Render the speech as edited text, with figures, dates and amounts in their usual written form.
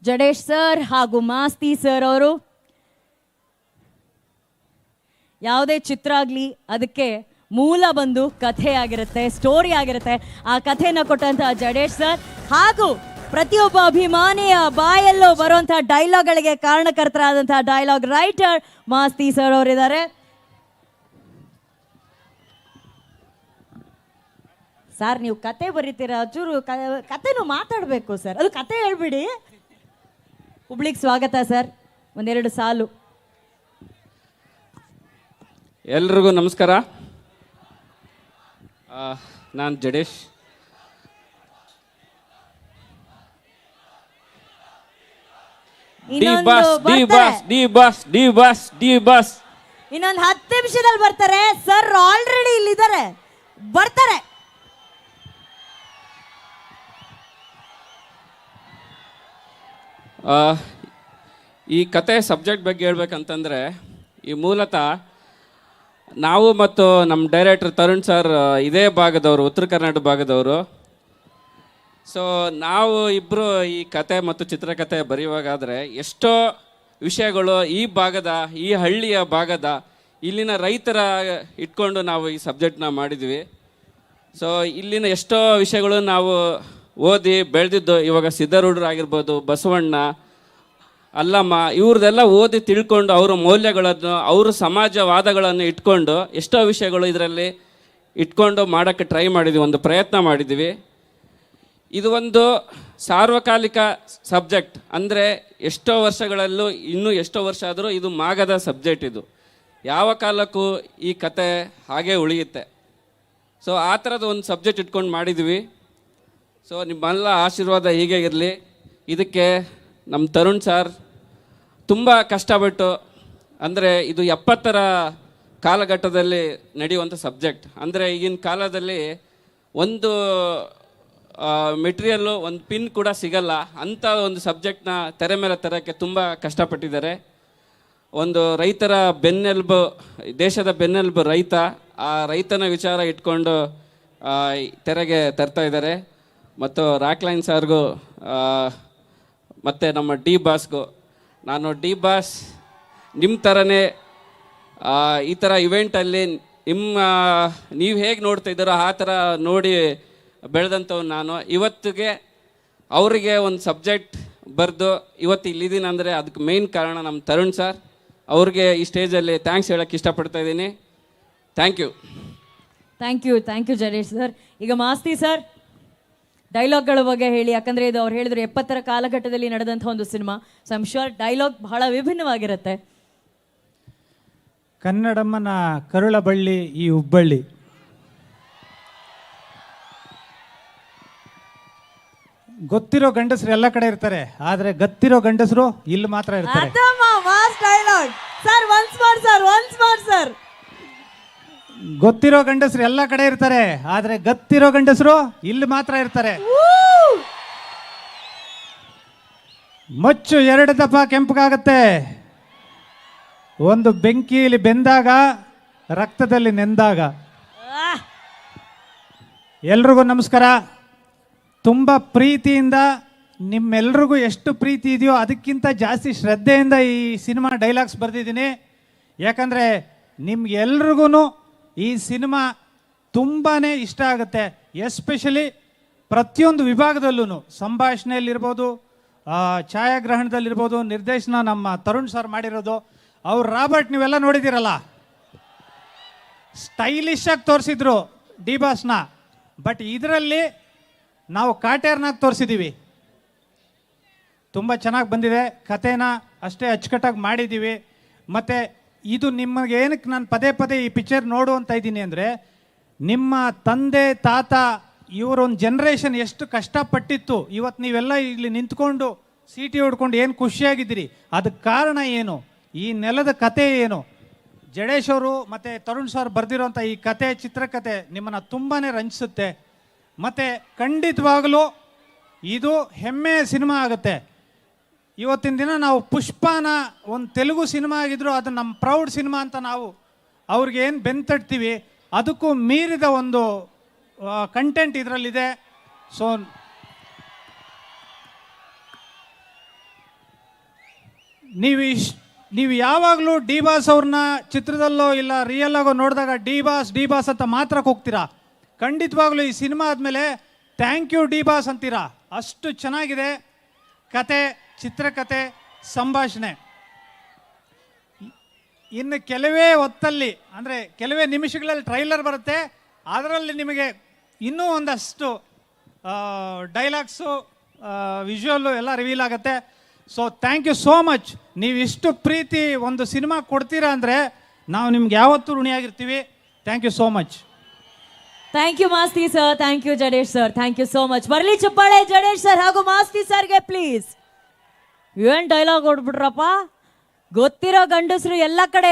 Jadesh sir ಹಾಗೂ Masti sir ಅವರು ಯಾವುದೇ ಚಿತ್ರ ಆಗಲಿ ಅದಕ್ಕೆ ಮೂಲ ಬಂದು ಕಥೆ ಆಗಿರುತ್ತೆ, ಸ್ಟೋರಿ ಆಗಿರುತ್ತೆ. ಆ ಕಥೆನ ಕೊಟ್ಟಂತಹ ಜಡೇಶ್ ಸರ್ ಹಾಗೂ ಪ್ರತಿಯೊಬ್ಬ ಅಭಿಮಾನಿಯ ಬಾಯಲ್ಲೂ ಬರುವಂತಹ ಡೈಲಾಗ್ಗಳಿಗೆ ಕಾರಣಕರ್ತರಾದಂತಹ ಡೈಲಾಗ್ ರೈಟರ್ ಮಾಸ್ತಿ ಸರ್ ಅವರಿದ್ದಾರೆ. ಸರ್ ನೀವು ಕತೆ ಬರೀತೀರಾ, ಚೂರು ಕತೆನೂ ಮಾತಾಡಬೇಕು ಸರ್, ಅದು ಕತೆ ಹೇಳ್ಬಿಡಿ. ಹುಬ್ಳಿಗೆ ಸ್ವಾಗತ ಸರ್, ಒಂದೆರಡು ಸಾಲು. ಎಲ್ರಿಗೂ ನಮಸ್ಕಾರ. ನಾನು ಜಡೇಶ್. ಇನ್ನೊಂದು 10 ನಿಮಿಷದಲ್ಲಿ ಬರ್ತಾರೆ ಸರ್, ಆಲ್ರೆಡಿ ಇಲ್ಲಿದ್ದಾರೆ, ಬರ್ತಾರೆ. ಈ ಕತೆ ಸಬ್ಜೆಕ್ಟ್ ಬಗ್ಗೆ ಹೇಳ್ಬೇಕಂತಂದರೆ, ಈ ಮೂಲತಃ ನಾವು ಮತ್ತು ನಮ್ಮ ಡೈರೆಕ್ಟರ್ ತರುಣ್ ಸರ್ ಇದೇ ಭಾಗದವರು, ಉತ್ತರ ಕರ್ನಾಟಕ ಭಾಗದವರು. ಸೊ ನಾವು ಇಬ್ಬರು ಈ ಕತೆ ಮತ್ತು ಚಿತ್ರಕಥೆ ಬರೆಯುವಾಗಾದರೆ ಎಷ್ಟೋ ವಿಷಯಗಳು ಈ ಭಾಗದ, ಈ ಹಳ್ಳಿಯ ಭಾಗದ, ಇಲ್ಲಿನ ರೈತರ ಇಟ್ಕೊಂಡು ನಾವು ಈ ಸಬ್ಜೆಕ್ಟ್ನ ಮಾಡಿದ್ವಿ. ಸೊ ಇಲ್ಲಿನ ಎಷ್ಟೋ ವಿಷಯಗಳು ನಾವು ಓದಿ ಬೆಳೆದಿದ್ದು. ಇವಾಗ ಸಿದ್ಧಾರೂಢರು ಆಗಿರ್ಬೋದು, ಬಸವಣ್ಣ, ಅಲ್ಲಮ್ಮ, ಇವ್ರದ್ದೆಲ್ಲ ಓದಿ ತಿಳ್ಕೊಂಡು ಅವರ ಮೌಲ್ಯಗಳನ್ನು, ಅವರ ಸಮಾಜವಾದಗಳನ್ನು ಇಟ್ಕೊಂಡು ಎಷ್ಟೋ ವಿಷಯಗಳು ಇದರಲ್ಲಿ ಇಟ್ಕೊಂಡು ಮಾಡೋಕ್ಕೆ ಟ್ರೈ ಮಾಡಿದ್ವಿ, ಒಂದು ಪ್ರಯತ್ನ ಮಾಡಿದ್ವಿ. ಇದು ಒಂದು ಸಾರ್ವಕಾಲಿಕ ಸಬ್ಜೆಕ್ಟ್, ಅಂದರೆ ಎಷ್ಟೋ ವರ್ಷಗಳಲ್ಲೂ, ಇನ್ನೂ ಎಷ್ಟೋ ವರ್ಷ ಆದರೂ ಇದು ಮಾಗದ ಸಬ್ಜೆಕ್ಟ್. ಇದು ಯಾವ ಕಾಲಕ್ಕೂ ಈ ಕತೆ ಹಾಗೇ ಉಳಿಯುತ್ತೆ. ಸೊ ಆ ಥರದ ಒಂದು ಸಬ್ಜೆಕ್ಟ್ ಇಟ್ಕೊಂಡು ಮಾಡಿದ್ವಿ. ಸೊ ನಿಮ್ಮೆಲ್ಲ ಆಶೀರ್ವಾದ ಹೀಗೆ ಇರಲಿ. ಇದಕ್ಕೆ ನಮ್ಮ ತರುಣ್ ಸರ್ ತುಂಬ ಕಷ್ಟಪಟ್ಟು, ಅಂದರೆ ಇದು 70ರ ಕಾಲಘಟ್ಟದಲ್ಲಿ ನಡೆಯುವಂಥ ಸಬ್ಜೆಕ್ಟ್. ಅಂದರೆ ಈಗಿನ ಕಾಲದಲ್ಲಿ ಒಂದು ಮೆಟೀರಿಯಲ್ಲು, ಒಂದು ಪಿನ್ ಕೂಡ ಸಿಗಲ್ಲ ಅಂಥ ಒಂದು ಸಬ್ಜೆಕ್ಟ್ನ ತೆರೆ ಮೇಲೆ ತರೋಕ್ಕೆ ತುಂಬ ಕಷ್ಟಪಟ್ಟಿದ್ದಾರೆ. ಒಂದು ರೈತರ ಬೆನ್ನೆಲುಬು, ದೇಶದ ಬೆನ್ನೆಲುಬು ರೈತ, ಆ ರೈತನ ವಿಚಾರ ಇಟ್ಕೊಂಡು ತೆರೆಗೆ ತರ್ತಾ ಇದ್ದಾರೆ. ಮತ್ತು ರಾಕ್ಲೈನ್ ಸರ್ಗೂ ಮತ್ತು ನಮ್ಮ ಡಿ ಬಾಸ್ಗೂ, ನಾನು ಡಿ ಬಾಸ್ ನಿಮ್ಮ ಥರನೇ ಈ ಥರ ಇವೆಂಟಲ್ಲಿ ನೀವು ಹೇಗೆ ನೋಡ್ತಾ ಇದ್ದಾರೋ ಆ ಥರ ನೋಡಿ ಬೆಳೆದಂಥವು ನಾನು. ಇವತ್ತಿಗೆ ಅವರಿಗೆ ಒಂದು ಸಬ್ಜೆಕ್ಟ್ ಬರೆದು ಇವತ್ತು ಇಲ್ಲಿದ್ದೀನಿ ಅಂದರೆ ಅದಕ್ಕೆ ಮೇಯ್ನ್ ಕಾರಣ ನಮ್ಮ ತರುಣ್ ಸರ್. ಅವ್ರಿಗೆ ಈ ಸ್ಟೇಜಲ್ಲಿ ಥ್ಯಾಂಕ್ಸ್ ಹೇಳೋಕ್ಕೆ ಇಷ್ಟಪಡ್ತಾ ಇದ್ದೀನಿ. Thank you. Thank you Jadesh sir. ಈಗ ಮಾಸ್ತಿ ಸರ್, ಡೈಲಾಗ್ಗಳ ಬಗ್ಗೆ ಹೇಳಿ. ಯಾಕಂದರೆ ಇದು ಅವ್ರು ಹೇಳಿದ್ರು 70ರ ಕಾಲಘಟ್ಟದಲ್ಲಿ ನಡೆದಂಥ ಒಂದು cinema. So I'm sure dialogue ಬಹಳ ವಿಭಿನ್ನವಾಗಿರುತ್ತೆ. ಕನ್ನಡಮ್ಮನ ಕರುಳ ಬಳ್ಳಿ ಈ ಹುಬ್ಬಳ್ಳಿ, ಗೊತ್ತಿರೋ ಗಂಡಸರು ಎಲ್ಲ ಕಡೆ ಇರ್ತಾರೆ, ಆದರೆ ಗತ್ತಿರೋ ಗಂಡಸರು ಇಲ್ಲಿ ಮಾತ್ರ ಇರ್ತಾರೆ. ಗೊತ್ತಿರೋ ಗಂಡಸರು ಎಲ್ಲ ಕಡೆ ಇರ್ತಾರೆ, ಆದರೆ ಗತ್ತಿರೋ ಗಂಡಸರು ಇಲ್ಲಿ ಮಾತ್ರ ಇರ್ತಾರೆ. ಮಚ್ಚು 2 ದಫಾ ಕೆಂಪಗಾಗತ್ತೆ, ಒಂದು ಬೆಂಕಿಯಲ್ಲಿ ಬೆಂದಾಗ, ರಕ್ತದಲ್ಲಿ ನೆಂದಾಗ. ಎಲ್ರಿಗೂ ನಮಸ್ಕಾರ. ತುಂಬ ಪ್ರೀತಿಯಿಂದ, ನಿಮ್ಮೆಲ್ರಿಗೂ ಎಷ್ಟು ಪ್ರೀತಿ ಇದೆಯೋ ಅದಕ್ಕಿಂತ ಜಾಸ್ತಿ ಶ್ರದ್ಧೆಯಿಂದ ಈ ಸಿನಿಮಾ ಡೈಲಾಗ್ಸ್ ಬರೆದಿದ್ದೀನಿ. ಯಾಕಂದರೆ ನಿಮ್ಗೆಲ್ರಿಗೂ ಈ ಸಿನಿಮಾ ತುಂಬಾ ಇಷ್ಟ ಆಗುತ್ತೆ. ಎಸ್ಪೆಷಲಿ ಪ್ರತಿಯೊಂದು ವಿಭಾಗದಲ್ಲೂ, ಸಂಭಾಷಣೆಯಲ್ಲಿರ್ಬೋದು, ಛಾಯಾಗ್ರಹಣದಲ್ಲಿರ್ಬೋದು, ನಿರ್ದೇಶನ ನಮ್ಮ ತರುಣ್ ಸರ್ ಮಾಡಿರೋದು. ಅವ್ರು ರಾಬರ್ಟ್ ನೀವೆಲ್ಲ ನೋಡಿದ್ದೀರಲ್ಲ, ಸ್ಟೈಲಿಶಾಗಿ ತೋರಿಸಿದ್ರು ಡಿ ಬಾಸ್ನ. ಬಟ್ ಇದರಲ್ಲಿ ನಾವು ಕಾಟೇರ್ನಾಗಿ ತೋರಿಸಿದ್ದೀವಿ. ತುಂಬ ಚೆನ್ನಾಗಿ ಬಂದಿದೆ. ಕಥೆನ ಅಷ್ಟೇ ಅಚ್ಚುಕಟ್ಟಾಗಿ ಮಾಡಿದ್ದೀವಿ. ಮತ್ತು ಇದು ನಿಮಗೆ ಏನಕ್ಕೆ ನಾನು ಪದೇ ಪದೇ ಈ ಪಿಕ್ಚರ್ ನೋಡು ಅಂತ ಇದ್ದೀನಿ ಅಂದರೆ, ನಿಮ್ಮ ತಂದೆ ತಾತ ಇವರೊಂದು ಜನ್ರೇಷನ್ ಎಷ್ಟು ಕಷ್ಟಪಟ್ಟಿತ್ತು. ಇವತ್ತು ನೀವೆಲ್ಲ ಇಲ್ಲಿ ನಿಂತ್ಕೊಂಡು ಸೀಟಿ ಹೊಡ್ಕೊಂಡು ಏನು ಖುಷಿಯಾಗಿದ್ದೀರಿ, ಅದಕ್ಕೆ ಕಾರಣ ಏನು, ಈ ನೆಲದ ಕತೆ ಏನು. ಜಡೇಶ್ ಅವರು ಮತ್ತು ತರುಣ್ ಸರ್ ಬರೆದಿರೋಂಥ ಈ ಕತೆ, ಚಿತ್ರಕಥೆ ನಿಮ್ಮನ್ನು ತುಂಬಾ ರಂಜಿಸುತ್ತೆ. ಮತ್ತು ಖಂಡಿತವಾಗಲೂ ಇದು ಹೆಮ್ಮೆಯ ಸಿನಿಮಾ ಆಗುತ್ತೆ. ಇವತ್ತಿನ ದಿನ ನಾವು ಪುಷ್ಪನ ಒಂದು ತೆಲುಗು ಸಿನಿಮಾ ಆಗಿದ್ರು ಅದು ನಮ್ಮ ಪ್ರೌಡ್ ಸಿನಿಮಾ ಅಂತ ನಾವು ಅವ್ರಿಗೆ ಏನು ಬೆಂತಟ್ತೀವಿ, ಅದಕ್ಕೂ ಮೀರಿದ ಒಂದು ಕಂಟೆಂಟ್ ಇದರಲ್ಲಿದೆ. ಸೊ ನೀವು ಯಾವಾಗಲೂ ಡಿ ಬಾಸ್ ಅವ್ರನ್ನ ಚಿತ್ರದಲ್ಲೋ ಇಲ್ಲ ರಿಯಲ್ ಆಗೋ ನೋಡಿದಾಗ ಡಿ ಬಾಸ್ ಅಂತ ಮಾತ್ರ ಹೋಗ್ತೀರಾ. ಖಂಡಿತವಾಗ್ಲೂ ಈ ಸಿನಿಮಾ ಆದಮೇಲೆ ಥ್ಯಾಂಕ್ ಯು ಡಿ ಬಾಸ್ ಅಂತೀರಾ. ಅಷ್ಟು ಚೆನ್ನಾಗಿದೆ ಕತೆ, ಚಿತ್ರಕಥೆ, ಸಂಭಾಷಣೆ. ಇನ್ನು ಕೆಲವೇ ಹೊತ್ತಲ್ಲಿ ಅಂದರೆ ಕೆಲವೇ ನಿಮಿಷಗಳಲ್ಲಿ ಟ್ರೈಲರ್ ಬರುತ್ತೆ. ಅದರಲ್ಲಿ ನಿಮಗೆ ಇನ್ನೂ ಒಂದಷ್ಟು ಡೈಲಾಗ್ಸು, ವಿಜುವಲ್ಲು ಎಲ್ಲ ರಿವೀಲ್ ಆಗುತ್ತೆ. So thank you so much. ನೀವು ಇಷ್ಟು ಪ್ರೀತಿ ಒಂದು ಸಿನಿಮಾ ಕೊಡ್ತೀರಾ ಅಂದರೆ ನಾವು ನಿಮ್ಗೆ ಯಾವತ್ತೂ ಋಣಿಯಾಗಿರ್ತೀವಿ. Thank you so much. Thank you Masti sir, thank you Jadesh sir, thank you so much. ಬರಲಿ ಚಪ್ಪಾಳೆ ಜಡೇಶ್ ಸರ್ ಹಾಗೂ ಮಾಸ್ತಿ ಸರ್ಗೆ ಪ್ಲೀಸ್. ಏನ್ ಡೈಲಾಗ್ ಹೊಡ್ಬಿಟ್ರಪ್ಪ, ಗೊತ್ತಿರೋ ಗಂಡಸರು ಎಲ್ಲ ಕಡೆ